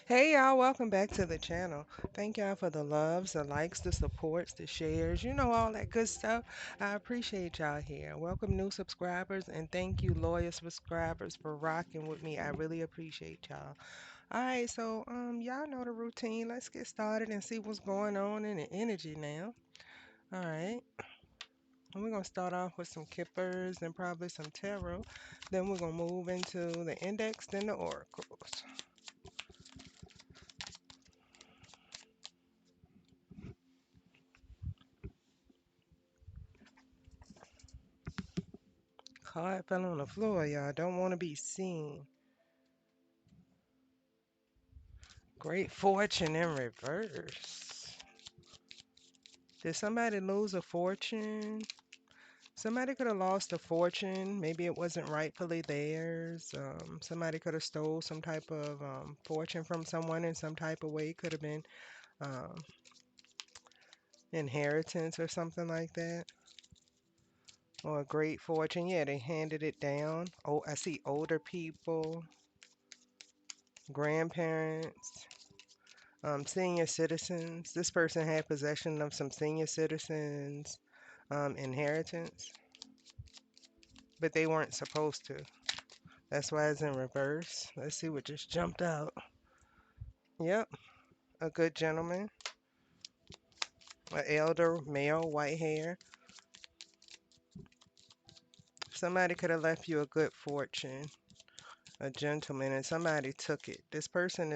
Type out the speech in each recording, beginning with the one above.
Hey y'all, welcome back to the channel. Thank y'all for the loves, the likes, the supports, the shares, all that good stuff. I appreciate y'all here. Welcome new subscribers and thank you loyal subscribers for rocking with me. I really appreciate y'all. Alright, so y'all know the routine. Let's get started and see what's going on in the energy now. Alright. And we're gonna start off with some kippers and probably some tarot. Then we're gonna move into the index, then the oracles. Card fell on the floor, y'all. Don't want to be seen. Great fortune in reverse. Did somebody lose a fortune? Somebody could have lost a fortune. Maybe it wasn't rightfully theirs. Somebody could have stole some type of fortune from someone in some type of way. Could have been um, inheritance or something like that. Or a great fortune. Yeah, they handed it down. Oh, I see older people, grandparents. Senior citizens. This person had possession of some senior citizens' inheritance, but they weren't supposed to. That's why it's in reverse. Let's see what just jumped out. Yep, a good gentleman, an elder male, white hair. Somebody could have left you a good fortune, a gentleman, and somebody took it. This person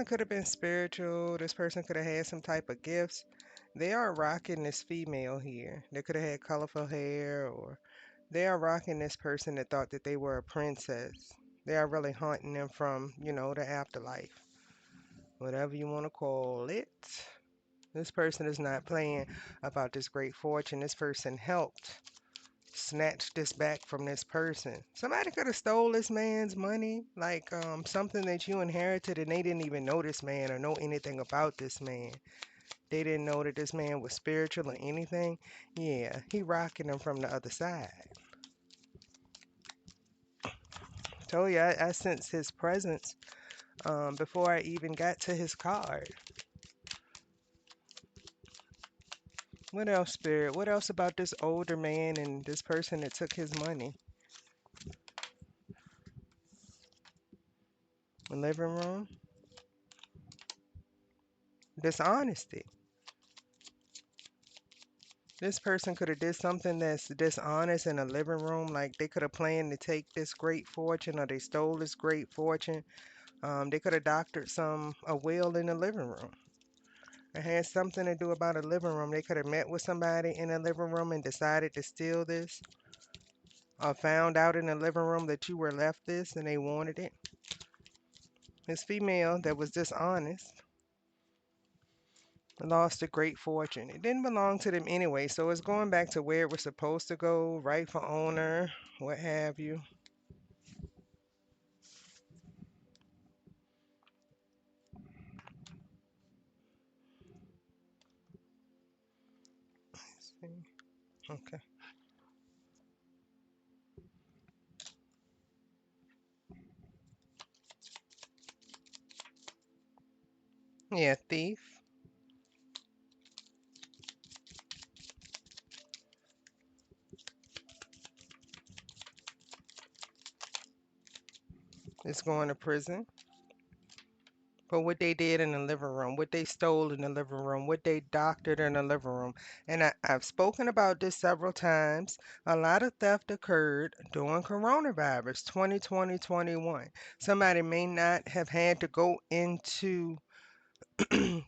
could have been spiritual. This person could have had some type of gifts. They are rocking this female here. They could have had colorful hair, or they are rocking this person that thought that they were a princess. They are really haunting them from, the afterlife, whatever you want to call it. This person is not playing about this great fortune. This person helped snatch this back from this person. Somebody could have stole this man's money, like something that you inherited, and they didn't even know this man or know anything about this man. They didn't know that this man was spiritual or anything. Yeah, he rocking them from the other side. Told you, I sensed his presence before I even got to his card. What else, Spirit? What else about this older man and this person that took his money? The living room? Dishonesty. This person could have did something that's dishonest in a living room, like they could have planned to take this great fortune or they stole this great fortune. They could have doctored a will in the living room. It had something to do about a living room. They could have met with somebody in a living room and decided to steal this, or found out in the living room that you were left this and they wanted it. This female that was dishonest lost a great fortune. It didn't belong to them anyway, so it's going back to where it was supposed to go, rightful owner, what have you. Let's see. Okay. Yeah, thief. Is going to prison for what they did in the living room, what they stole in the living room, what they doctored in the living room. And I've spoken about this several times. A lot of theft occurred during coronavirus 2020-21. Somebody may not have had to go into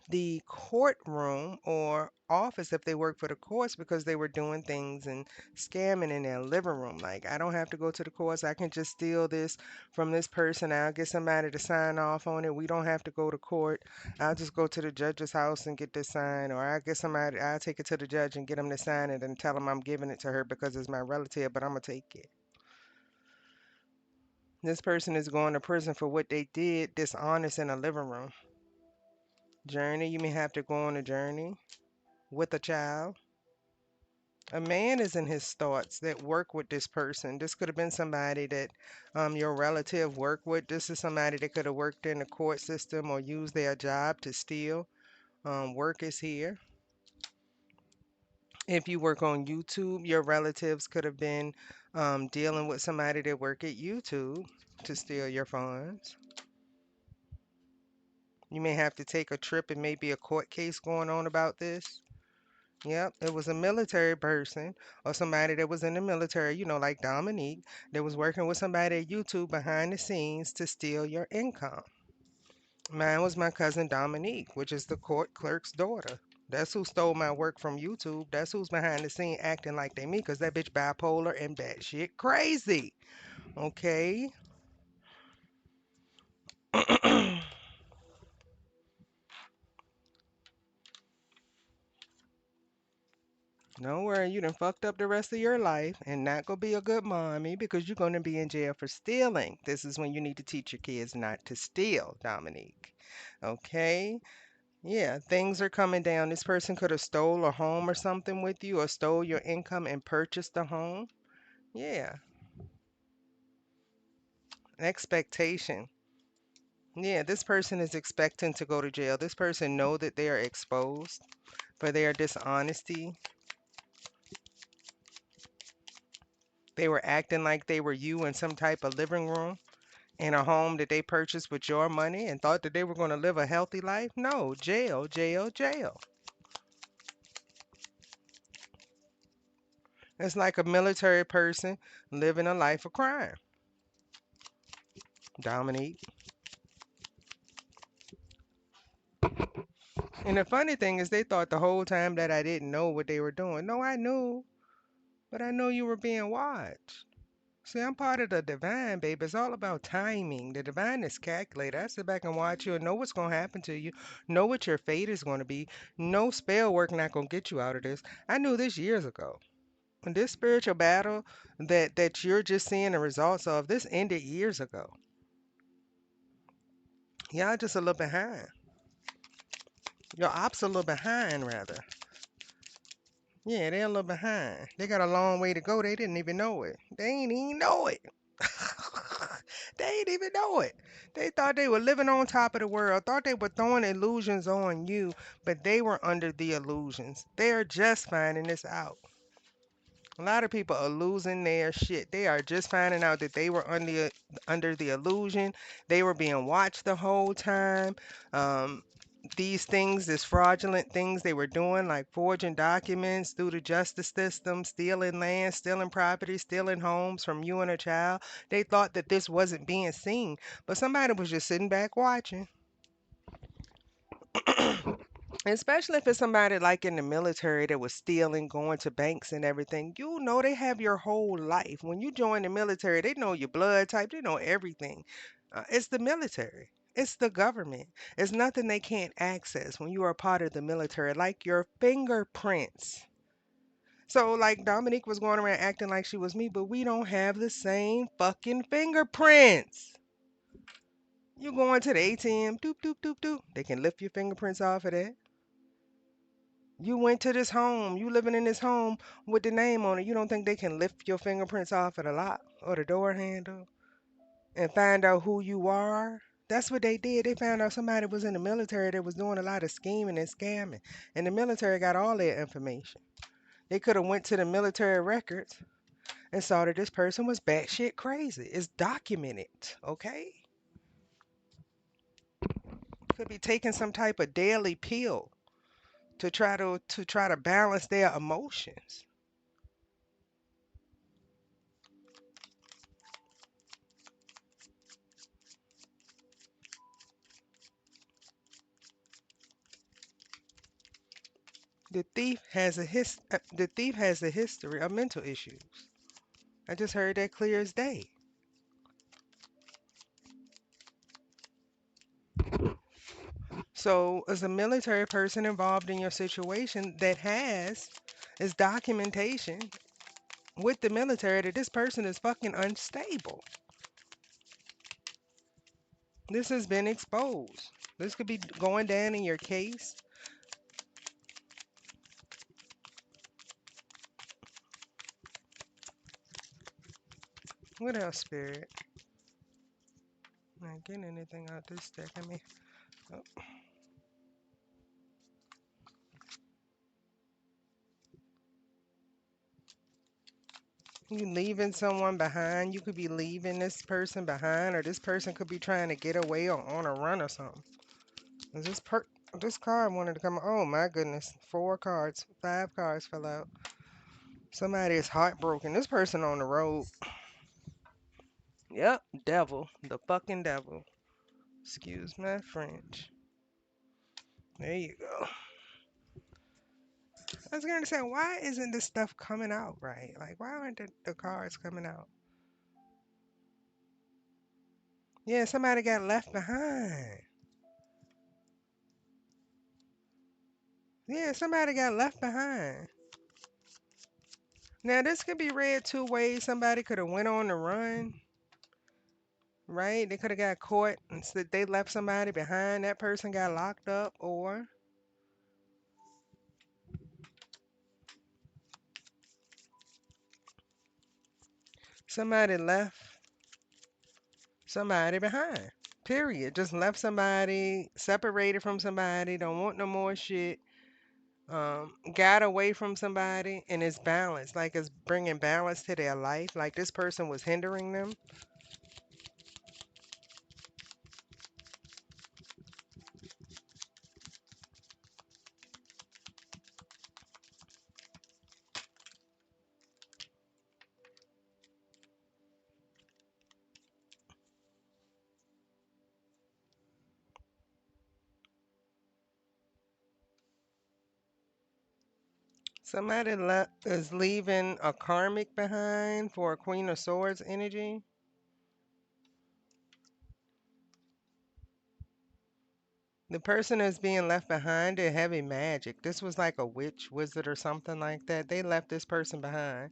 the courtroom or office if they work for the courts because they were doing things and scamming in their living room. Like, I don't have to go to the courts. I can just steal this from this person. I'll get somebody to sign off on it. We don't have to go to court. I'll just go to the judge's house and get this signed. Or I'll take it to the judge and get him to sign it and tell him I'm giving it to her because it's my relative, but I'm going to take it. This person is going to prison for what they did dishonest in a living room. Journey, you may have to go on a journey with a child. A man is in his thoughts that work with this person. This could have been somebody that your relative worked with. This is somebody that could have worked in the court system or used their job to steal. Work is here. If you work on YouTube, your relatives could have been dealing with somebody that work at YouTube to steal your funds. You may have to take a trip and maybe a court case going on about this. Yep, it was a military person or somebody that was in the military, like Dominique, that was working with somebody at YouTube behind the scenes to steal your income. Mine was my cousin Dominique, which is the court clerk's daughter. That's who stole my work from YouTube. That's who's behind the scene acting like they me, because that bitch bipolar and batshit crazy. Okay? Don't worry, you done fucked up the rest of your life and not gonna be a good mommy because you're gonna be in jail for stealing. This is when you need to teach your kids not to steal, Dominique. Okay? Yeah, things are coming down. This person could have stole a home or something with you or stole your income and purchased a home. Yeah, expectation. Yeah, this person is expecting to go to jail. This person know that they are exposed for their dishonesty. They were acting like they were you in some type of living room in a home that they purchased with your money and thought that they were going to live a healthy life. No, jail, jail, jail. It's like a military person living a life of crime. Dominique. And the funny thing is, they thought the whole time that I didn't know what they were doing. No, I knew, but I know you were being watched. See, I'm part of the divine, baby. It's all about timing. The divine is calculated. I sit back and watch you and know what's going to happen to you, know what your fate is going to be. No spell work not going to get you out of this. I knew this years ago. And this spiritual battle that you're just seeing the results of, this ended years ago. Y'all just a little behind. Your ops a little behind, rather. Yeah, they're a little behind. They got a long way to go. They didn't even know it. They ain't even know it. They ain't even know it. They thought they were living on top of the world, thought they were throwing illusions on you, but they were under the illusions. They're just finding this out. A lot of people are losing their shit. They are just finding out that they were under the illusion. They were being watched the whole time. Um, these things, these fraudulent things they were doing, like forging documents through the justice system, stealing land, stealing property, stealing homes from you and a child. They thought that this wasn't being seen, but somebody was just sitting back watching. Especially if it's somebody like in the military that was stealing, going to banks and everything. You know they have your whole life. When you join the military, they know your blood type, they know everything. It's the military. It's the government. It's nothing they can't access when you are a part of the military, like your fingerprints. So, like Dominique was going around acting like she was me, but we don't have the same fucking fingerprints. You go into the ATM, doop, doop, doop, doop. They can lift your fingerprints off of that. You went to this home, you living in this home with the name on it. You don't think they can lift your fingerprints off of the lock or the door handle and find out who you are? That's what they did. They found out somebody was in the military that was doing a lot of scheming and scamming. And the military got all their information. They could have went to the military records and saw that this person was batshit crazy. It's documented, okay? Could be taking some type of daily pill to try to balance their emotions. The thief has a history of mental issues. I just heard that clear as day. So, as a military person involved in your situation that has is documentation with the military that this person is fucking unstable. This has been exposed. This could be going down in your case. What else, Spirit? Not getting anything out this deck. I mean, oh. You leaving someone behind. You could be leaving this person behind, or this person could be trying to get away or on a run or something. Is this card wanted to come? Oh my goodness! 4 cards, 5 cards fell out. Somebody is heartbroken. This person on the road. Yep, devil, the fucking devil. Excuse my French. There you go. I was gonna say, why isn't this stuff coming out right? Like, why aren't the cards coming out? Yeah, somebody got left behind. Yeah, somebody got left behind. Now, this could be read 2 ways. Somebody could have went on the run, right? They could have got caught and said they left somebody behind. That person got locked up, or somebody left somebody behind. Period. Just left somebody, separated from somebody, don't want no more shit. Got away from somebody and it's balanced, like it's bringing balance to their life. Like this person was hindering them. Somebody is leaving a karmic behind for a Queen of Swords energy. The person that's being left behind, they're heavy magic. This was like a witch, wizard, or something like that. They left this person behind.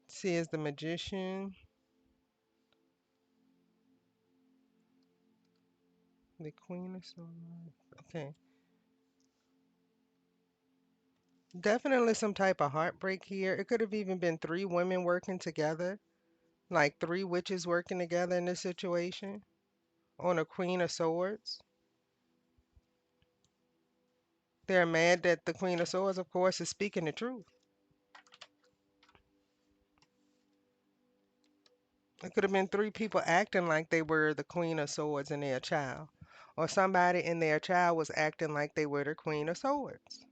See, is the magician, the Queen of Swords. Okay. Definitely some type of heartbreak here. It could have even been 3 women working together, like 3 witches working together in this situation on a Queen of Swords. They're mad that the Queen of Swords, of course, is speaking the truth. It could have been 3 people acting like they were the Queen of Swords and their child. Or somebody and their child was acting like they were the Queen of Swords.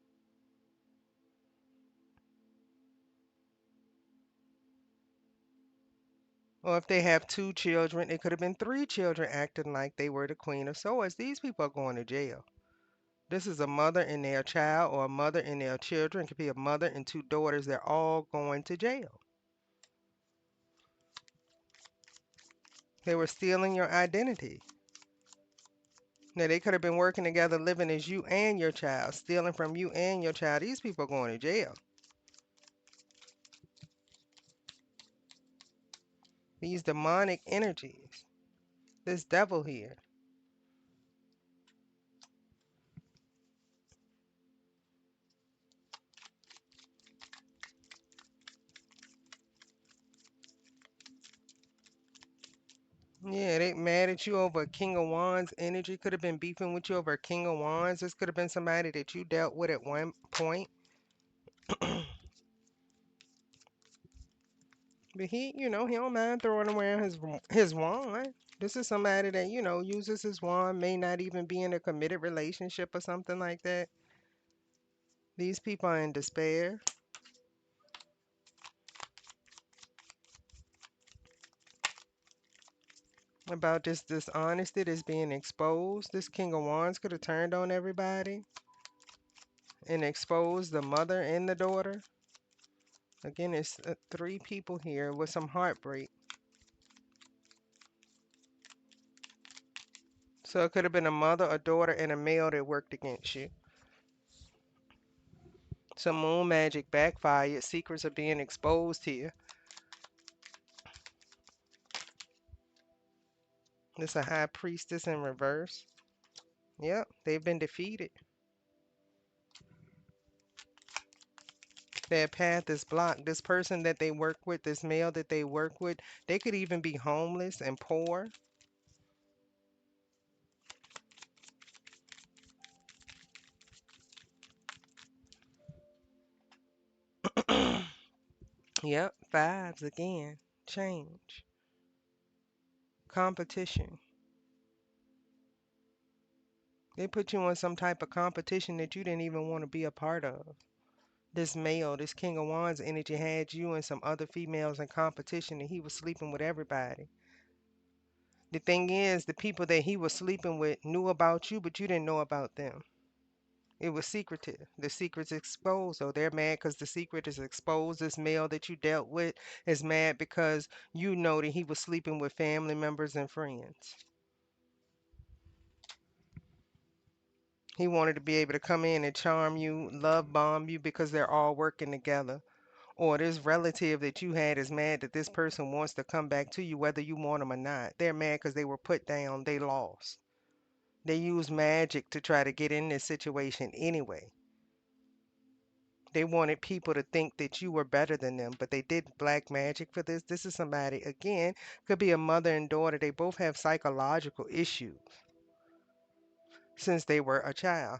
Or if they have 2 children, it could have been 3 children acting like they were the Queen of Swords. These people are going to jail. This is a mother and their child, or a mother and their children. It could be a mother and 2 daughters. They're all going to jail. They were stealing your identity. Now, they could have been working together, living as you and your child, stealing from you and your child. These people are going to jail. These demonic energies. This devil here. Yeah, they mad at you over a King of Wands energy. Could have been beefing with you over a King of Wands. This could have been somebody that you dealt with at one point. But he don't mind throwing around his wand. This is somebody that, uses his wand, may not even be in a committed relationship or something like that. These people are in despair about this dishonesty that's being exposed. This King of Wands could have turned on everybody and exposed the mother and the daughter. Again, it's 3 people here with some heartbreak. So it could have been a mother, a daughter, and a male that worked against you. Some moon magic backfired. Secrets are being exposed here. This a high priestess in reverse. Yep, they've been defeated. Their path is blocked. This person that they work with, this male that they work with, they could even be homeless and poor. Yep, fives again. Change. Competition. They put you in some type of competition that you didn't even want to be a part of. This male, this King of Wands energy had you and some other females in competition, and he was sleeping with everybody. The thing is, the people that he was sleeping with knew about you, but you didn't know about them. It was secretive. The secret's exposed. So they're mad because the secret is exposed. This male that you dealt with is mad because you know that he was sleeping with family members and friends. He wanted to be able to come in and charm you, love bomb you because they're all working together. Or this relative that you had is mad that this person wants to come back to you whether you want them or not. They're mad because they were put down, they lost. They used magic to try to get in this situation anyway. They wanted people to think that you were better than them, but they did black magic for this. This is somebody, again, could be a mother and daughter. They both have psychological issues since they were a child.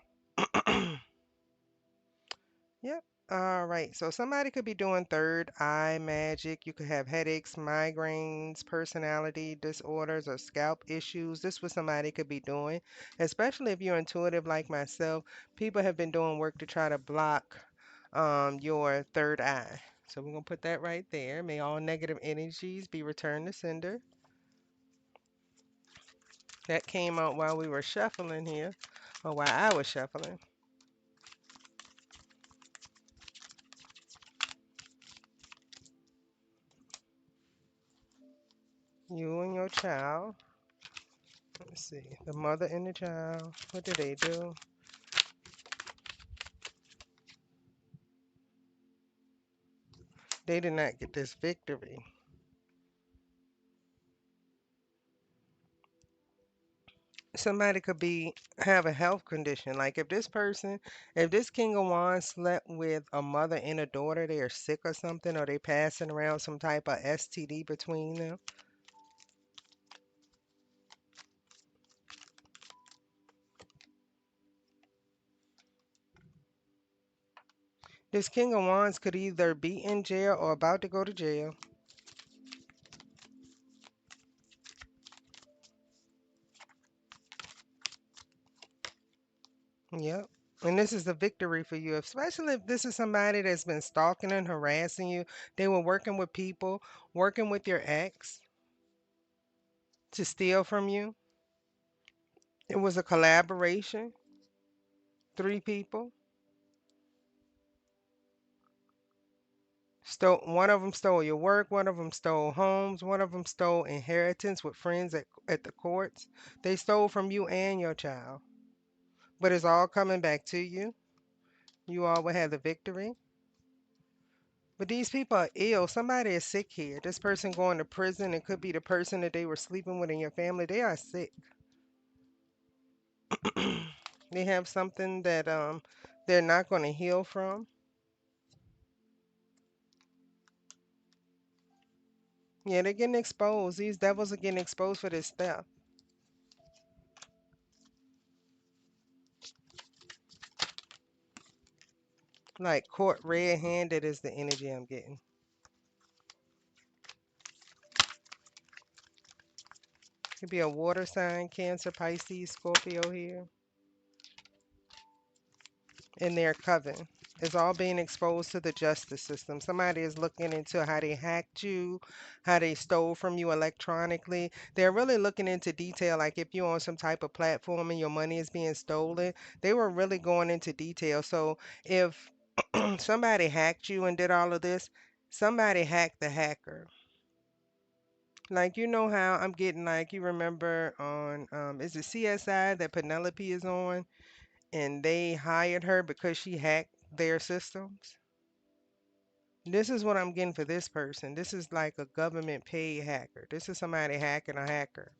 Yep. All right. So somebody could be doing third eye magic. You could have headaches, migraines, personality disorders, or scalp issues. This what somebody could be doing, especially if you're intuitive like myself. People have been doing work to try to block your third eye. So we're gonna put that right there. May all negative energies be returned to sender. That came out while we were shuffling here, or while I was shuffling. You and your child. Let's see. The mother and the child. What do they do? They did not get this victory. Somebody could be have a health condition. Like if this person, if this King of Wands slept with a mother and a daughter, they are sick or something, or they passing around some type of STD between them. This King of Wands could either be in jail or about to go to jail. Yep. And this is a victory for you, especially if this is somebody that's been stalking and harassing you. They were working with people, working with your ex to steal from you. It was a collaboration, three people. One of them stole your work, one of them stole homes, one of them stole inheritance with friends at the courts. They stole from you and your child. But it's all coming back to you. You all will have the victory. But these people are ill. Somebody is sick here. This person going to prison. It could be the person that they were sleeping with in your family. They are sick. They have something that they're not going to heal from. Yeah, they're getting exposed. These devils are getting exposed for this stuff. Like caught red-handed is the energy I'm getting. Could be a water sign, Cancer, Pisces, Scorpio here. In their coven. It's all being exposed to the justice system. Somebody is looking into how they hacked you, how they stole from you electronically. They're really looking into detail, like if you're on some type of platform and your money is being stolen, they were really going into detail. So if somebody hacked you and did all of this, somebody hacked the hacker. Like you know how I'm getting like you remember on is it CSI that Penelope is on? And they hired her because she hacked their systems. This is what I'm getting for this person. This is like a government paid hacker. This is somebody hacking a hacker.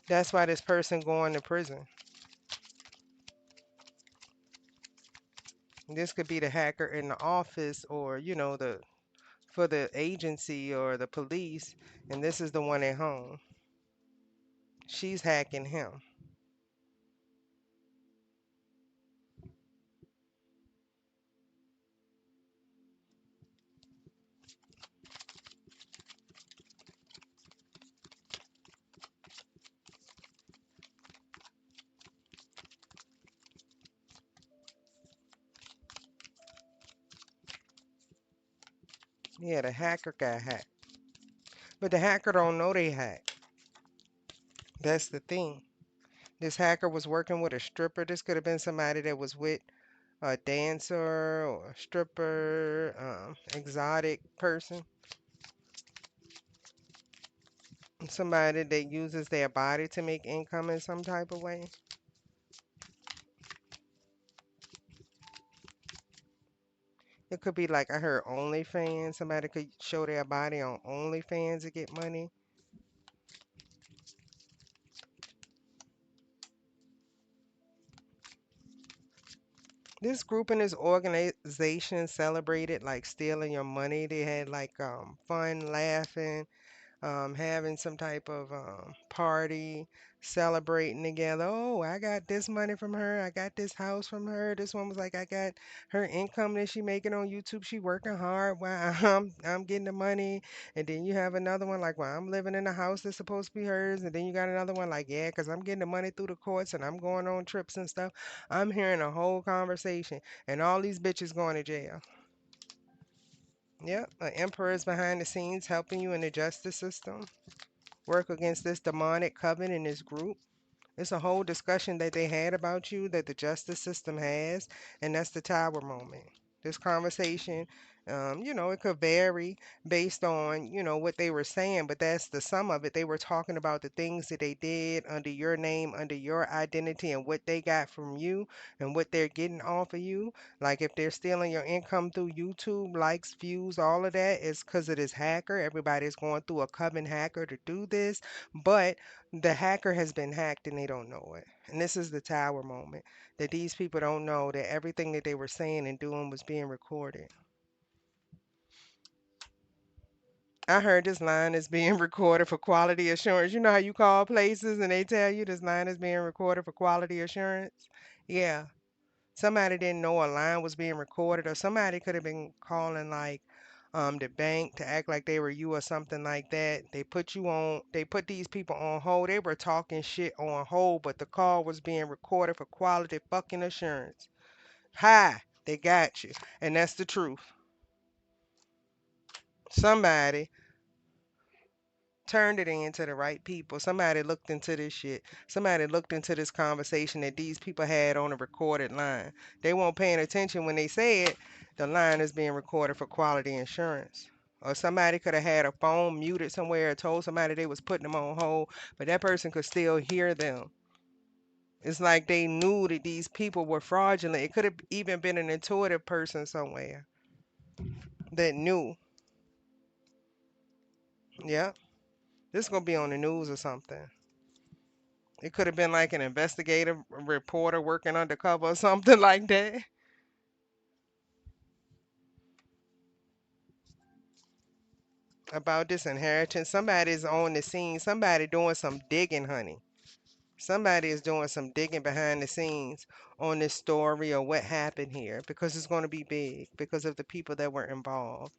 That's why this person going to prison. This could be the hacker in the office, or the for the agency or the police, and this is the one at home. She's hacking him. Yeah, the hacker got hacked. But the hacker don't know they hacked. That's the thing. This hacker was working with a stripper. This could have been somebody that was with a dancer or a stripper, exotic person. Somebody that uses their body to make income in some type of way. It could be like I heard OnlyFans. Somebody could show their body on OnlyFans to get money. This group and this organization celebrated like stealing your money. They had like fun, laughing, having some type of party, celebrating together. Oh, I got this money from her. I got this house from her. This one was like, I got her income that she making on YouTube. She working hard while I'm getting the money. And then you have another one like, well, I'm living in a house that's supposed to be hers. And then you got another one like, yeah, because I'm getting the money through the courts and I'm going on trips and stuff. I'm hearing a whole conversation, and all these bitches going to jail. Yep, an emperor is behind the scenes helping you in the justice system. Work against this demonic coven in this group. It's a whole discussion that they had about you that the justice system has, and that's the tower moment. This conversation, it could vary based on, what they were saying, but that's the sum of it. They were talking about the things that they did under your name, under your identity, and what they got from you and what they're getting off of you. Like if they're stealing your income through YouTube, likes, views, all of that is because of this hacker. Everybody's going through a coven hacker to do this, but the hacker has been hacked and they don't know it. And this is the tower moment that these people don't know that everything that they were saying and doing was being recorded. I heard this line is being recorded for quality assurance. You know how you call places and they tell you this line is being recorded for quality assurance? Yeah. Somebody didn't know a line was being recorded, or somebody could have been calling like the bank to act like they were you or something like that. They put these people on hold. They were talking shit on hold, but the call was being recorded for quality fucking assurance. Hi, they got you. And that's the truth. Somebody turned it into the right people. Somebody looked into this shit. Somebody looked into this conversation that these people had on a recorded line. They weren't paying attention when they said the line is being recorded for quality insurance. Or somebody could have had a phone muted somewhere or told somebody they was putting them on hold, but that person could still hear them. It's like they knew that these people were fraudulent. It could have even been an intuitive person somewhere that knew. Yeah, this is gonna be on the news or something. It could have been like an investigative reporter working undercover or something like that. About this inheritance. Somebody's on the scene. Somebody doing some digging, honey. Somebody is doing some digging behind the scenes on this story or what happened here because it's going to be big because of the people that were involved.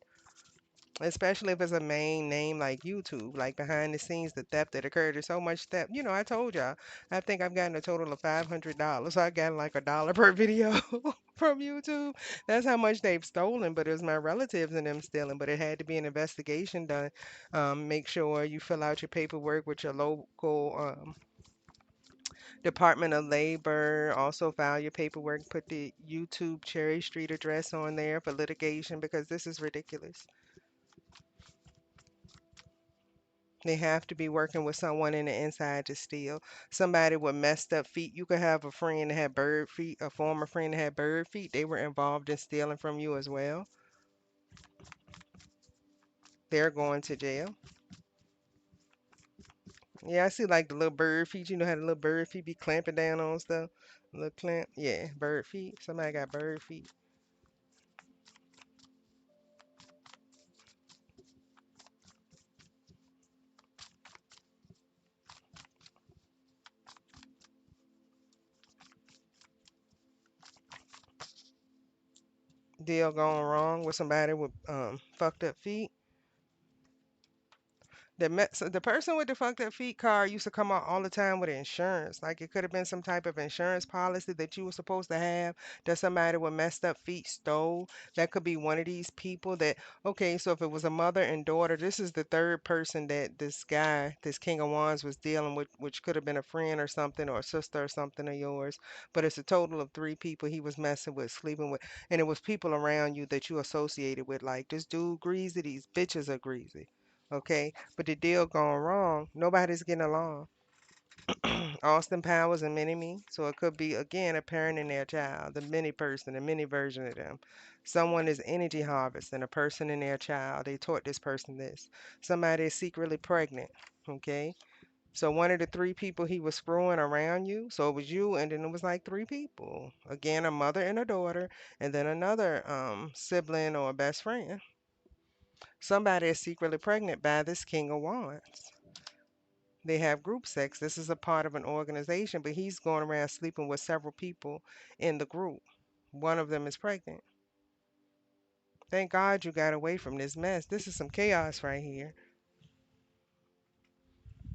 Especially if it's a main name like YouTube, like behind the scenes, the theft that occurred. There's so much theft. I told y'all, I think I've gotten a total of $500. So I got like $1 per video from YouTube. That's how much they've stolen, but it was my relatives and them stealing. But it had to be an investigation done. Make sure you fill out your paperwork with your local Department of Labor. Also file your paperwork. Put the YouTube Cherry Street address on there for litigation because this is ridiculous. They have to be working with someone in the inside to steal. Somebody with messed up feet. You could have a friend that had bird feet, a former friend that had bird feet. They were involved in stealing from you as well. They're going to jail. Yeah, I see like the little bird feet. You know how the little bird feet be clamping down on stuff? Little clamp. Yeah, bird feet. Somebody got bird feet. Deal going wrong with somebody with fucked up feet. So the person with the fucked up feet card used to come out all the time with insurance. Like it could have been some type of insurance policy that you were supposed to have that somebody with messed up feet stole. That could be one of these people that, okay, so if it was a mother and daughter, this is the third person that this guy, this King of Wands, was dealing with, which could have been a friend or something or a sister or something of yours. But it's a total of three people he was messing with, sleeping with. And it was people around you that you associated with. Like, this dude greasy, these bitches are greasy. Okay, but the deal gone wrong. Nobody's getting along. Austin Powers and Mini-Me. So it could be, again, a parent and their child, the mini person, the mini version of them. Someone is energy harvesting, a person and their child. They taught this person this. Somebody is secretly pregnant. Okay, so one of the three people he was screwing around you. So it was you, and then it was like three people. Again, a mother and a daughter, and then another sibling or a best friend. Somebody is secretly pregnant by this King of Wands. They have group sex. This is a part of an organization, but he's going around sleeping with several people in the group. One of them is pregnant. Thank God you got away from this mess. This is some chaos right here.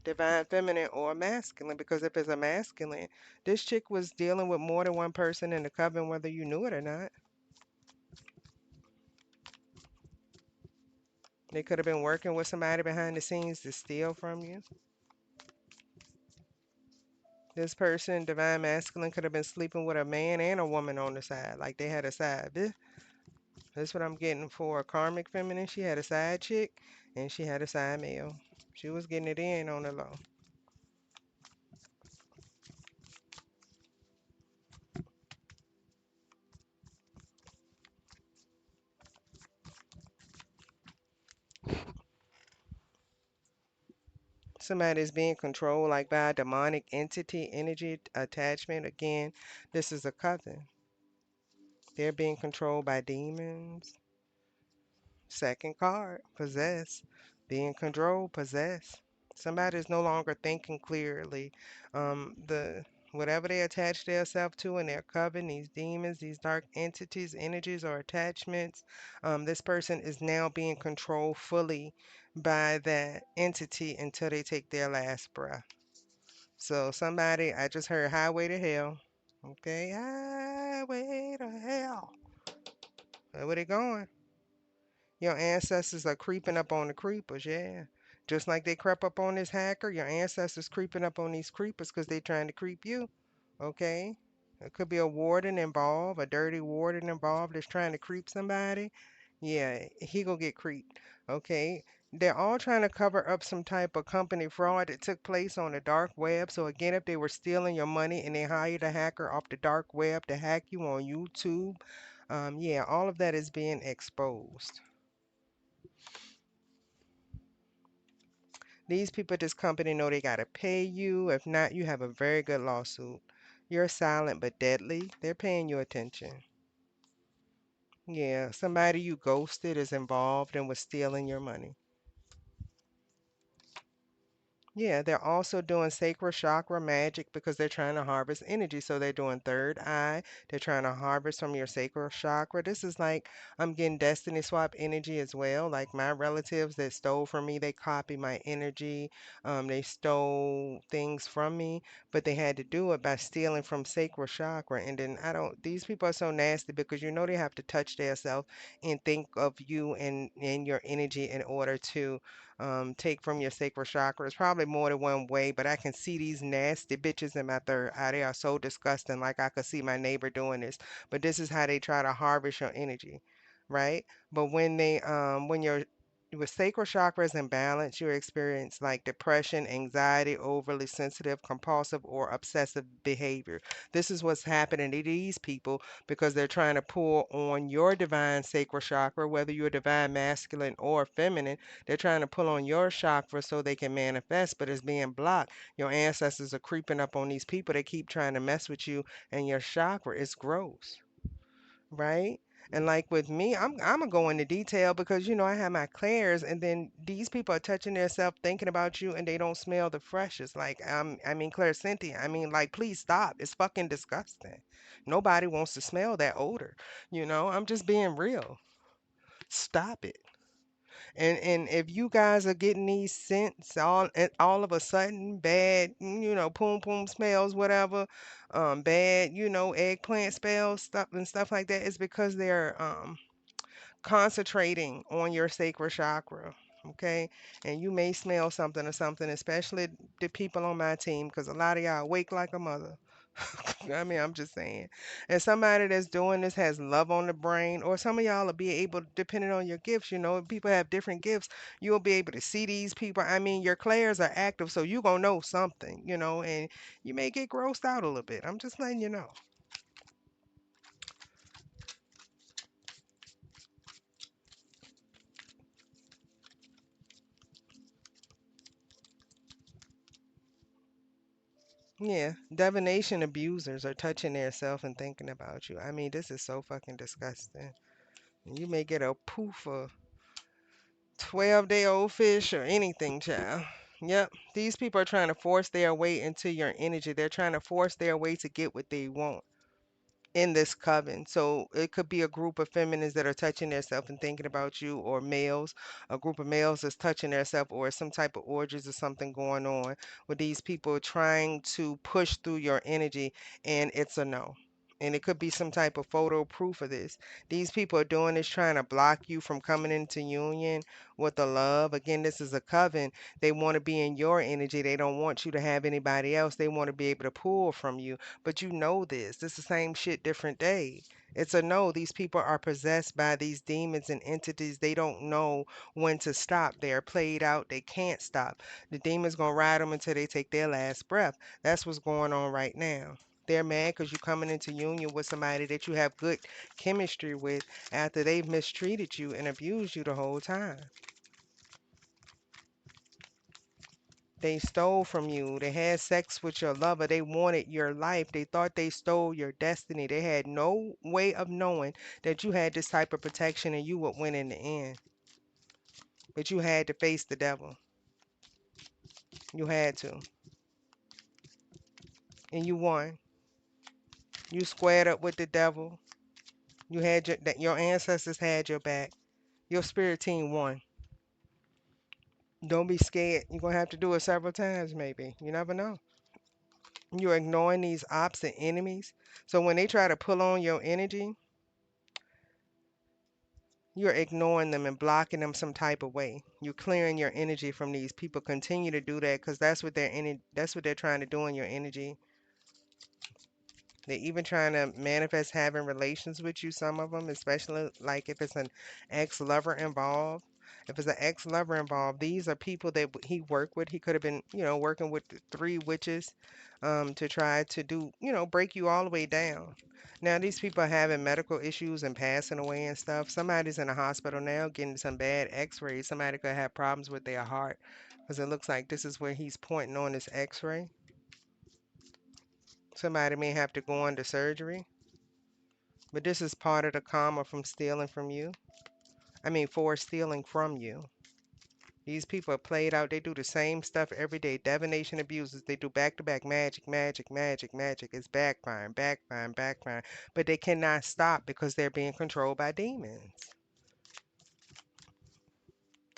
Divine feminine or masculine, because if it's a masculine, this chick was dealing with more than one person in the coven, whether you knew it or not. They could have been working with somebody behind the scenes to steal from you. This person, divine masculine, could have been sleeping with a man and a woman on the side, like they had a side. That's what I'm getting for a karmic feminine. She had a side chick and she had a side male. She was getting it in on the low. Somebody is being controlled like by a demonic entity, energy attachment. Again, this is a coven. They're being controlled by demons. Second card, possess. Being controlled, possess. Somebody is no longer thinking clearly. The whatever they attach themselves to in their coven, these demons, these dark entities, energies, or attachments, this person is now being controlled fully by that entity until they take their last breath. So somebody, I just heard highway to hell. Okay, highway to hell. Where they going? Your ancestors are creeping up on the creepers, yeah. Just like they crept up on this hacker, your ancestors creeping up on these creepers because they trying to creep you, okay? It could be a warden involved, a dirty warden involved that's trying to creep somebody. Yeah, he gonna get creeped, okay? They're all trying to cover up some type of company fraud that took place on the dark web. So again, if they were stealing your money and they hired a hacker off the dark web to hack you on YouTube, yeah, all of that is being exposed. These people at this company know they gotta pay you. If not, you have a very good lawsuit. You're silent but deadly. They're paying you attention. Yeah, somebody you ghosted is involved and was stealing your money. Yeah, they're also doing sacral chakra magic because they're trying to harvest energy. So they're doing third eye. They're trying to harvest from your sacral chakra. This is like I'm getting destiny swap energy as well. Like my relatives that stole from me, they copied my energy. They stole things from me, but they had to do it by stealing from sacral chakra. And then I don't, these people are so nasty because you know they have to touch themselves and think of you and your energy in order to take from your sacral chakra. It's probably more than one way, but I can see these nasty bitches in my third eye. They are so disgusting. Like I could see my neighbor doing this, but this is how they try to harvest your energy, right? But when they when your with sacral chakras imbalance, you experience like depression, anxiety, overly sensitive, compulsive, or obsessive behavior. This is what's happening to these people because they're trying to pull on your divine sacral chakra, whether you're divine masculine or feminine. They're trying to pull on your chakra so they can manifest, but it's being blocked. Your ancestors are creeping up on these people. They keep trying to mess with you, and your chakra is gross, right? And like with me, I'm gonna go into detail because I have my clairs, and then these people are touching themselves, thinking about you, and they don't smell the freshest. Like I mean, clairsentient. I mean, like, please stop. It's fucking disgusting. Nobody wants to smell that odor. I'm just being real. Stop it. And if you guys are getting these scents all of a sudden, bad, poom poom smells, whatever, bad, eggplant smells, stuff like that, it's because they're concentrating on your sacral chakra. Okay, and you may smell something or something, especially the people on my team, because a lot of y'all awake like a mother. I mean, I'm just saying. And somebody that's doing this has love on the brain, or some of y'all will be able, depending on your gifts, people have different gifts. You'll be able to see these people. I mean, your clairs are active, so you gonna know something, and you may get grossed out a little bit. I'm just letting you know. Yeah, divination abusers are touching their self and thinking about you. I mean, this is so fucking disgusting. You may get a poof of 12-day-old fish or anything, child. Yep, these people are trying to force their way into your energy. They're trying to force their way to get what they want in this coven. So it could be a group of feminines that are touching themselves and thinking about you, or males, a group of males that's touching themselves, or some type of orgies or something going on with these people trying to push through your energy, and it's a no. And it could be some type of photo proof of this. These people are doing this trying to block you from coming into union with the love. Again, this is a coven. They want to be in your energy. They don't want you to have anybody else. They want to be able to pull from you, but you know this. This is the same shit, different day. It's a no. These people are possessed by these demons and entities. They don't know when to stop. They are played out. They can't stop. The demons gonna ride them until they take their last breath. That's what's going on right now. They're mad because you're coming into union with somebody that you have good chemistry with after they've mistreated you and abused you the whole time. They stole from you. They had sex with your lover. They wanted your life. They thought they stole your destiny. They had no way of knowing that you had this type of protection and you would win in the end. But you had to face the devil. You had to. And you won. You squared up with the devil. You had your ancestors had your back. Your spirit team won. Don't be scared. You're going to have to do it several times, maybe. You never know. You're ignoring these opposite enemies. So when they try to pull on your energy, you're ignoring them and blocking them some type of way. You're clearing your energy from these people. Continue to do that because that's what they're trying to do in your energy. They're even trying to manifest having relations with you, some of them, especially like if it's an ex-lover involved. If it's an ex-lover involved, these are people that he worked with. He could have been, working with the three witches to try to do, break you all the way down. Now, these people are having medical issues and passing away and stuff. Somebody's in a hospital now getting some bad x-rays. Somebody could have problems with their heart because it looks like this is where he's pointing on this x-ray. Somebody may have to go under surgery. But this is part of the karma from stealing from you. I mean, for stealing from you. These people are played out. They do the same stuff every day. Divination abuses. They do back-to-back magic, magic, magic, magic. It's backfiring, backfiring, backfiring. But they cannot stop because they're being controlled by demons.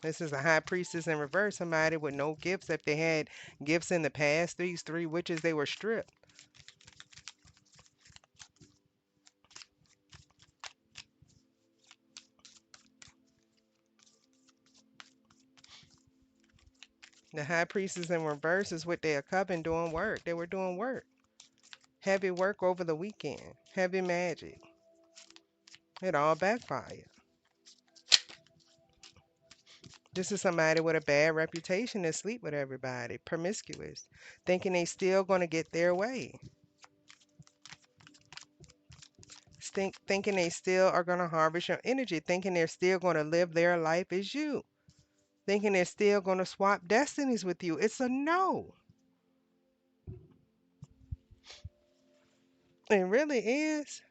This is a high priestess in reverse. Somebody with no gifts. If they had gifts in the past, these three witches, they were stripped. The high priestess in reverse is with their coven doing work. They were doing work. Heavy work over the weekend. Heavy magic. It all backfired. This is somebody with a bad reputation that sleep with everybody, promiscuous, thinking they still gonna get their way, thinking they still are gonna harvest your energy, thinking they're still gonna live their life as you, thinking they're still gonna swap destinies with you. It's a no. It really is.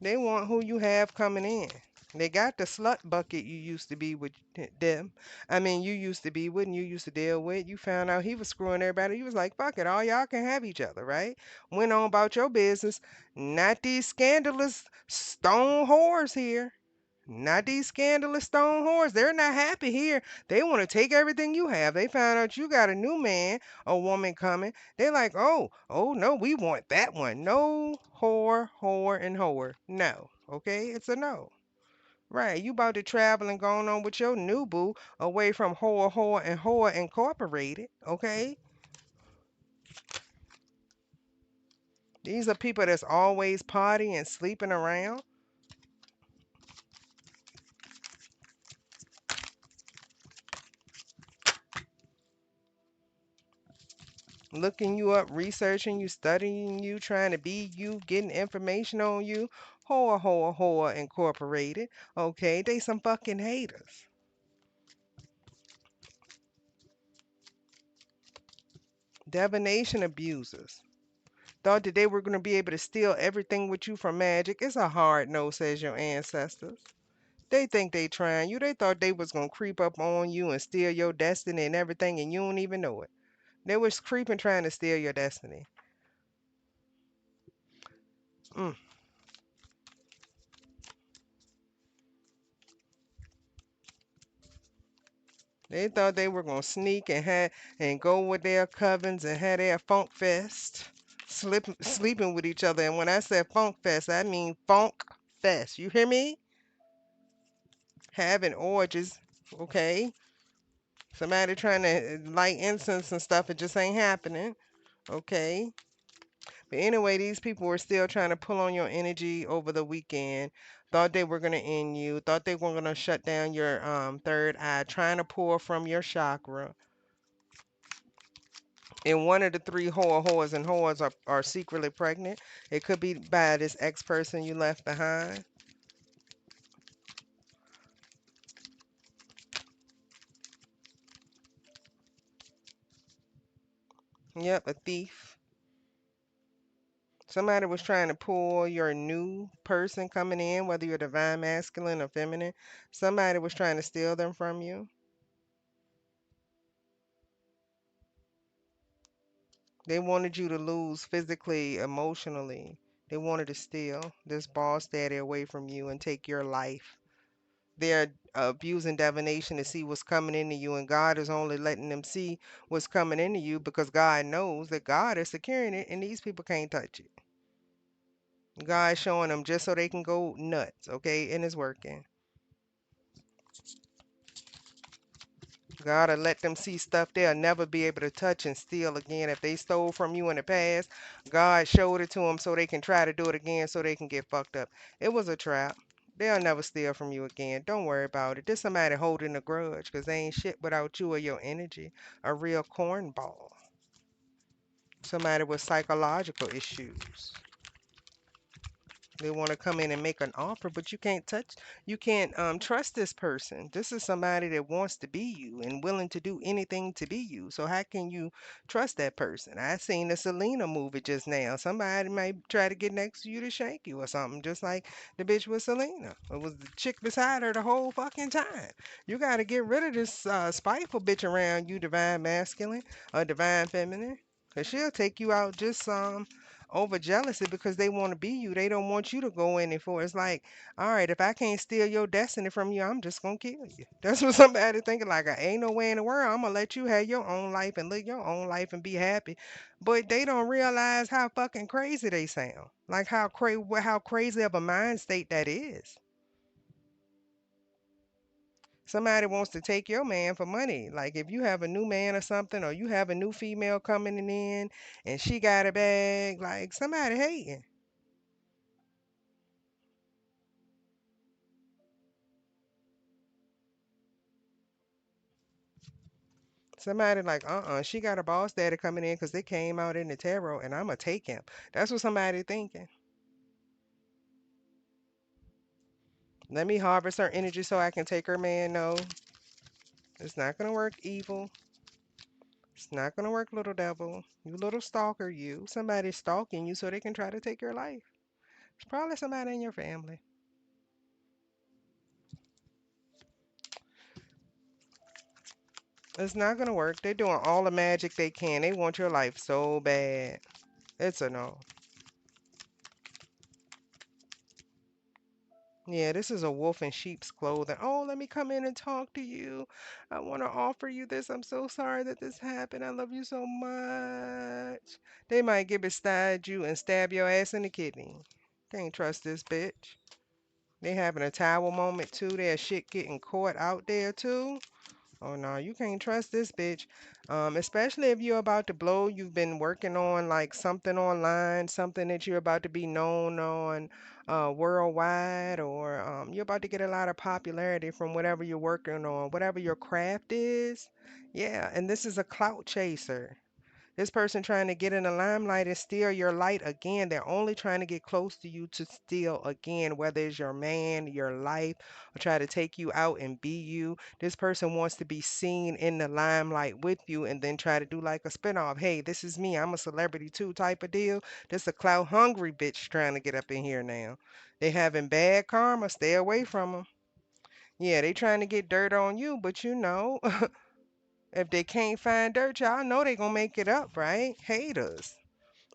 They want who you have coming in. They got the slut bucket you used to be with them. I mean, you used to be with and you used to deal with. You found out he was screwing everybody. You was like, fuck it, all y'all can have each other, right? Went on about your business. Not these scandalous stone whores here. Not these scandalous stone whores. They're not happy here. They want to take everything you have. They found out you got a new man, a woman coming. They like, oh no, we want that one. No whore, whore, and whore. No. Okay, it's a no. Right, you about to travel and going on with your new boo away from whore, whore, and whore incorporated. Okay, these are people that's always partying and sleeping around. Looking you up, researching you, studying you, trying to be you, getting information on you. Whore, whore, whore incorporated. Okay, they some fucking haters. Divination abusers. Thought that they were going to be able to steal everything with you from magic. It's a hard no, says your ancestors. They think they trying you. They thought they was going to creep up on you and steal your destiny and everything, and you don't even know it. They was creeping trying to steal your destiny. Mm. They thought they were gonna sneak and go with their covens and have their funk fest, sleeping with each other. And when I said funk fest, I mean funk fest. You hear me? Having orgies, okay? Somebody trying to light incense and stuff, it just ain't happening, okay? But anyway, these people were still trying to pull on your energy over the weekend. Thought they were gonna end you. Thought they were gonna shut down your third eye, trying to pour from your chakra. And one of the three whores and whores are secretly pregnant. It could be by this ex person you left behind. Yep, a thief. Somebody was trying to pull your new person coming in, whether you're divine masculine or feminine. Somebody was trying to steal them from you. They wanted you to lose physically, emotionally. They wanted to steal this boss daddy away from you and take your life. They're abusing divination to see what's coming into you, and God is only letting them see what's coming into you because God knows that God is securing it, and these people can't touch it. God's showing them just so they can go nuts, okay? And it's working. God will let them see stuff they'll never be able to touch and steal again. If they stole from you in the past, God showed it to them so they can try to do it again so they can get fucked up. It was a trap. They'll never steal from you again. Don't worry about it. There's somebody holding a grudge because they ain't shit without you or your energy. A real cornball. Somebody with psychological issues. They want to come in and make an offer, but you can't trust this person. This is somebody that wants to be you and willing to do anything to be you. So how can you trust that person? I seen the Selena movie just now. Somebody might try to get next to you to shank you or something, just like the bitch with Selena. It was the chick beside her the whole fucking time. You got to get rid of this spiteful bitch around you, divine masculine or divine feminine. Cause she'll take you out just over jealousy because they want to be you. They don't want you to go any for. It's like, all right, if I can't steal your destiny from you, I'm just gonna kill you. That's what somebody thinking. Like, I ain't no way in the world. I'm gonna let you have your own life and live your own life and be happy. But they don't realize how fucking crazy they sound. Like how crazy of a mind state that is. Somebody wants to take your man for money. Like if you have a new man or something, or you have a new female coming in and she got a bag, like somebody hating. Somebody like, she got a boss daddy coming in because they came out in the tarot and I'ma take him. That's what somebody thinking. Let me harvest her energy so I can take her man. No, it's not gonna work, evil. It's not gonna work, little devil. You little stalker, you. Somebody's stalking you so they can try to take your life. It's probably somebody in your family. It's not gonna work. They're doing all the magic they can. They want your life so bad. It's a no. Yeah, this is a wolf in sheep's clothing. Oh, let me come in and talk to you. I want to offer you this. I'm so sorry that this happened. I love you so much. They might get beside you and stab your ass in the kidney. Can't trust this bitch. They having a towel moment too. There's shit getting caught out there too. Oh no, you can't trust this bitch. Especially if you're about to blow, you've been working on like something online, something that you're about to be known on worldwide, or you're about to get a lot of popularity from whatever you're working on, whatever your craft is. Yeah, and this is a clout chaser. This person trying to get in the limelight and steal your light again. They're only trying to get close to you to steal again, whether it's your man, your life, or try to take you out and be you. This person wants to be seen in the limelight with you and then try to do like a spinoff. Hey, this is me. I'm a celebrity too type of deal. This a clout hungry bitch trying to get up in here now. They having bad karma. Stay away from them. Yeah, they trying to get dirt on you, but you know, if they can't find dirt, y'all know they gonna make it up, right? Haters.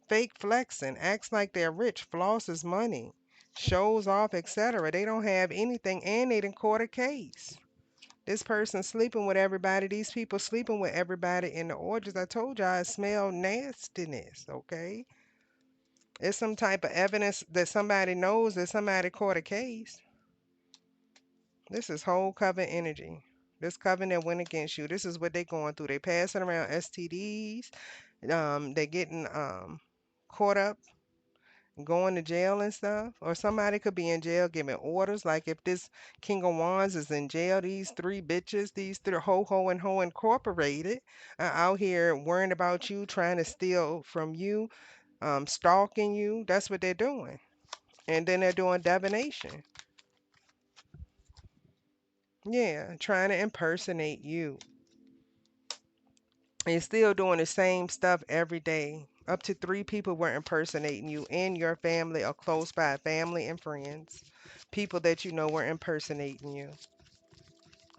Fake flexing, acts like they're rich, flosses money, shows off, etc. They don't have anything and they done caught a case. This person sleeping with everybody, these people sleeping with everybody in the orgies. I told y'all it smell nastiness, okay? It's some type of evidence that somebody knows that somebody caught a case. This is whole coven energy. This coven that went against you. This is what they going through. They passing around STDs. They getting caught up, going to jail and stuff. Or somebody could be in jail giving orders. Like if this King of Wands is in jail, these three bitches, these three Ho and Ho Incorporated, are out here worrying about you, trying to steal from you, stalking you. That's what they're doing. And then they're doing divination. Yeah, trying to impersonate you. And still doing the same stuff every day. Up to three people were impersonating you in your family or close by family and friends. People that you know were impersonating you.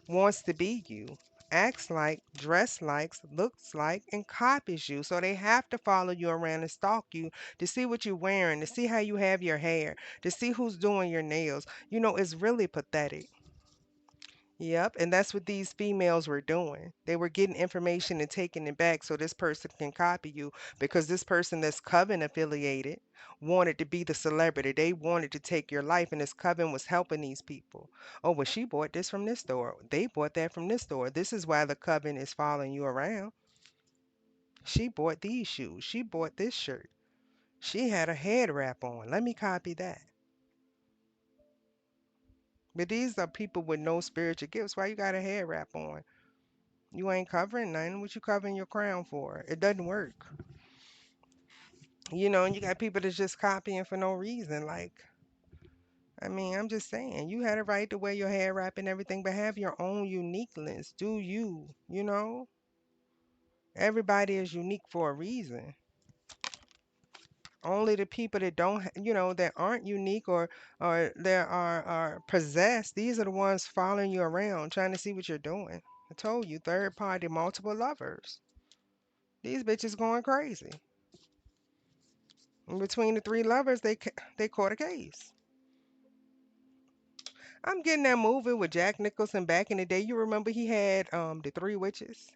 Wants to be you. Acts like, dress likes, looks like, and copies you. So they have to follow you around and stalk you to see what you're wearing, to see how you have your hair, to see who's doing your nails. You know, it's really pathetic. Yep, and that's what these females were doing. They were getting information and taking it back so this person can copy you because this person that's coven affiliated wanted to be the celebrity. They wanted to take your life, and this coven was helping these people. Oh, well, she bought this from this store. They bought that from this store. This is why the coven is following you around. She bought these shoes. She bought this shirt. She had a head wrap on. Let me copy that. But these are people with no spiritual gifts. Why you got a head wrap on? You ain't covering nothing. What you covering your crown for? It doesn't work. You know, and you got people that's just copying for no reason. Like, I mean, I'm just saying, you had a right to wear your hair wrap and everything, but have your own uniqueness. Do you, you know? Everybody is unique for a reason. Only the people that don't, that aren't unique or that are possessed, these are the ones following you around, trying to see what you're doing. I told you, third party, multiple lovers. These bitches going crazy. In between the three lovers, they caught a case. I'm getting that movie with Jack Nicholson back in the day. You remember he had the three witches?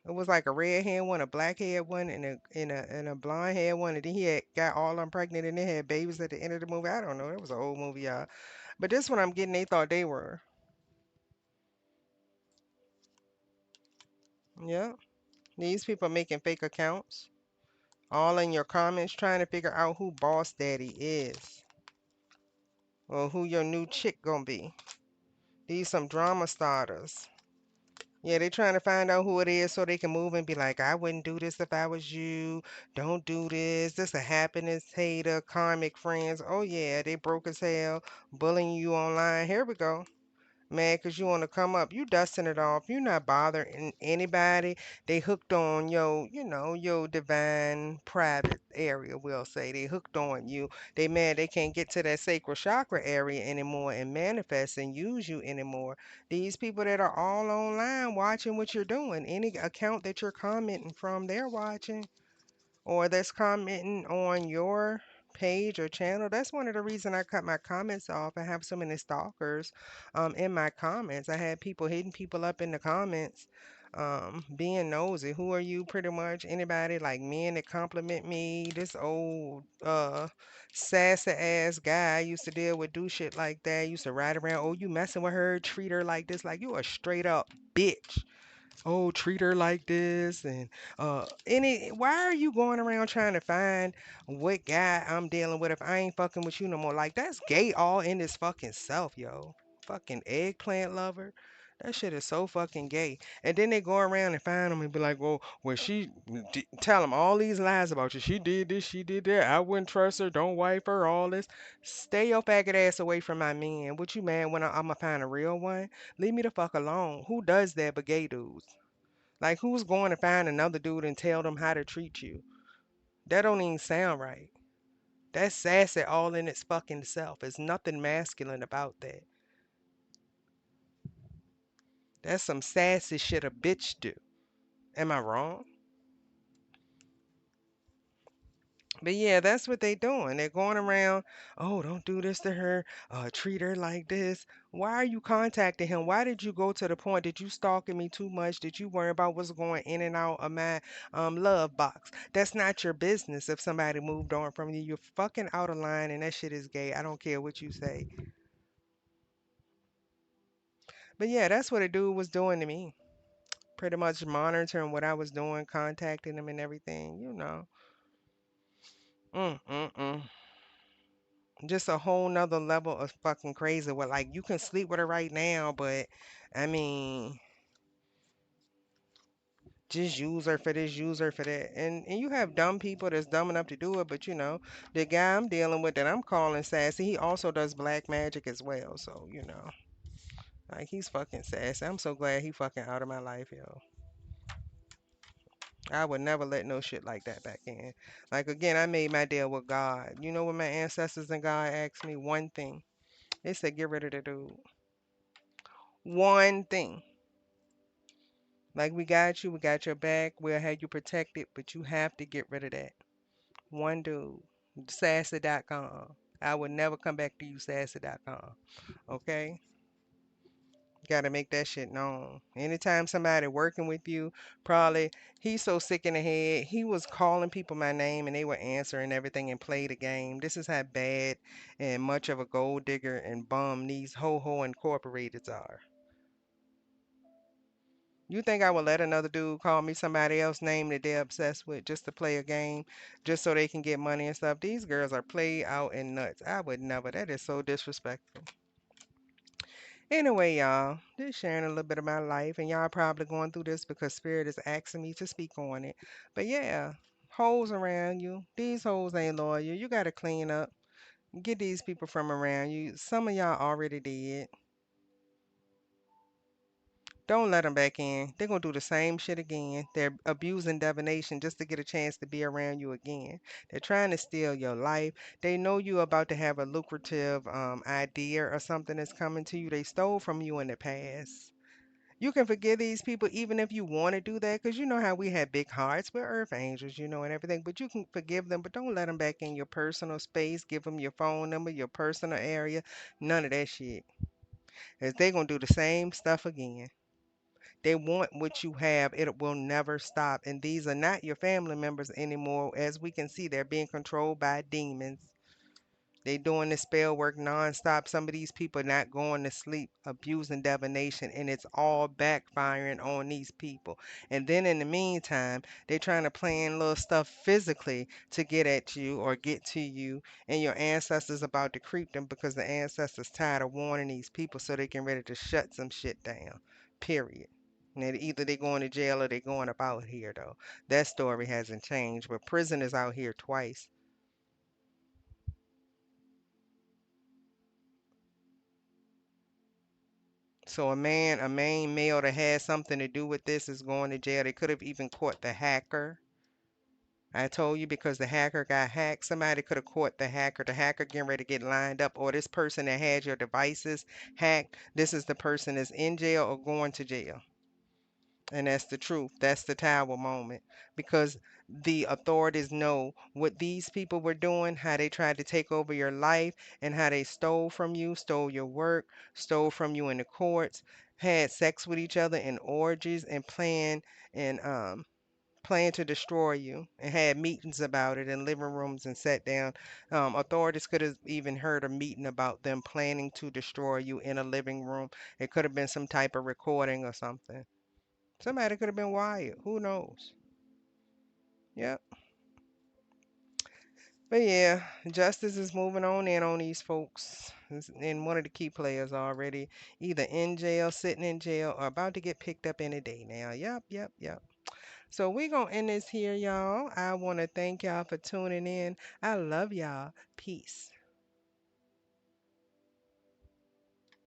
It was like a red hair one, a black hair one, and a blonde hair one, and then he had got all them pregnant and they had babies at the end of the movie. I don't know. It was an old movie, y'all. But this one I'm getting, they thought they were. Yeah. These people making fake accounts. All in your comments trying to figure out who Boss Daddy is. Or who your new chick gonna be. These some drama starters. Yeah, they trying to find out who it is so they can move and be like, I wouldn't do this if I was you. Don't do this. This a happiness hater, karmic friends. Oh yeah, they broke as hell, bullying you online. Here we go. Mad because you want to come up. You dusting it off. You not bothering anybody. They hooked on your, your divine private area, we'll say. They hooked on you. They mad they can't get to that sacral chakra area anymore and manifest and use you anymore. These people that are all online watching what you're doing, any account that you're commenting from, they're watching or that's commenting on your page or channel. That's one of the reasons I cut my comments off. I have so many stalkers in my comments. I had people hitting people up in the comments, being nosy. Who are you? Pretty much anybody like men that compliment me. This old sassy ass guy I used to deal with do shit like that. Used to ride around, oh, you messing with her, treat her like this, like you a straight up bitch. Oh, treat her like this and any why are you going around trying to find what guy I'm dealing with if I ain't fucking with you no more? Like that's gay all in this fucking self, yo. Fucking eggplant lover. That shit is so fucking gay. And then they go around and find them and be like, well, tell them all these lies about you. She did this, she did that. I wouldn't trust her. Don't wife her. All this. Stay your faggot ass away from my man. What you mad when I'ma find a real one? Leave me the fuck alone. Who does that but gay dudes? Like, who's going to find another dude and tell them how to treat you? That don't even sound right. That's sassy all in its fucking self. There's nothing masculine about that. That's some sassy shit a bitch do. Am I wrong? But yeah, that's what they doing. They're going around, oh, don't do this to her, treat her like this. Why are you contacting him? Why did you go to the point? Did you stalking me too much? Did you worry about what's going in and out of my love box? That's not your business if somebody moved on from you. You're fucking out of line and that shit is gay. I don't care what you say. But yeah, that's what a dude was doing to me. Pretty much monitoring what I was doing, contacting him and everything, you know. Mm-mm-mm. Just a whole nother level of fucking crazy. Where like you can sleep with her right now, but I mean, just use her for this, use her for that. And you have dumb people that's dumb enough to do it, but the guy I'm dealing with that I'm calling sassy, he also does black magic as well. So, like he's fucking sassy. I'm so glad he fucking out of my life, yo. I would never let no shit like that back in. Like again, I made my deal with God. You know what my ancestors and God asked me? One thing. They said get rid of the dude. One thing. Like we got your back, we'll have you protected, but you have to get rid of that. One dude, sassy.com. I would never come back to you, sassy.com. Okay? Gotta make that shit known. Anytime somebody working with you, probably he's so sick in the head, he was calling people my name and they were answering everything and play the game. This is how bad and much of a gold digger and bum these ho-ho incorporateds are. You think I would let another dude call me somebody else name that they're obsessed with just to play a game, just so they can get money and stuff? These girls are played out and nuts. I would never. That is so disrespectful. Anyway, y'all, just sharing a little bit of my life, and y'all probably going through this because Spirit is asking me to speak on it. But yeah, hoes around you. These hoes ain't loyal. You got to clean up. Get these people from around you. Some of y'all already did. Don't let them back in. They're going to do the same shit again. They're abusing divination just to get a chance to be around you again. They're trying to steal your life. They know you're about to have a lucrative idea or something that's coming to you. They stole from you in the past. You can forgive these people even if you want to do that because you know how we have big hearts. We're earth angels, and everything. But you can forgive them, but don't let them back in your personal space. Give them your phone number, your personal area. None of that shit. Because they're going to do the same stuff again. They want what you have. It will never stop. And these are not your family members anymore. As we can see, they're being controlled by demons. They doing the spell work nonstop. Some of these people not going to sleep, abusing divination, and it's all backfiring on these people. And then in the meantime, they trying to plan little stuff physically to get at you or get to you, and your ancestors about to creep them because the ancestors tired of warning these people, so they can ready to shut some shit down. Period. And either they going to jail or they going up out here though. That story hasn't changed, but prison is out here twice. So a main male that had something to do with this is going to jail. They could have even caught the hacker. I told you because the hacker got hacked. Somebody could have caught the hacker. The hacker getting ready to get lined up, or this person that had your devices hacked. This is the person that's in jail or going to jail. And that's the truth. That's the tower moment. Because the authorities know what these people were doing, how they tried to take over your life, and how they stole from you, stole your work, stole from you in the courts, had sex with each other in orgies, and planned to destroy you, and had meetings about it in living rooms and sat down. Authorities could have even heard a meeting about them planning to destroy you in a living room. It could have been some type of recording or something. Somebody could have been wired. Who knows? Yep. But yeah, justice is moving on in on these folks. And one of the key players already either in jail, sitting in jail, or about to get picked up any day now. Yep, yep, yep. So we gonna end this here, y'all. I wanna thank y'all for tuning in. I love y'all. Peace.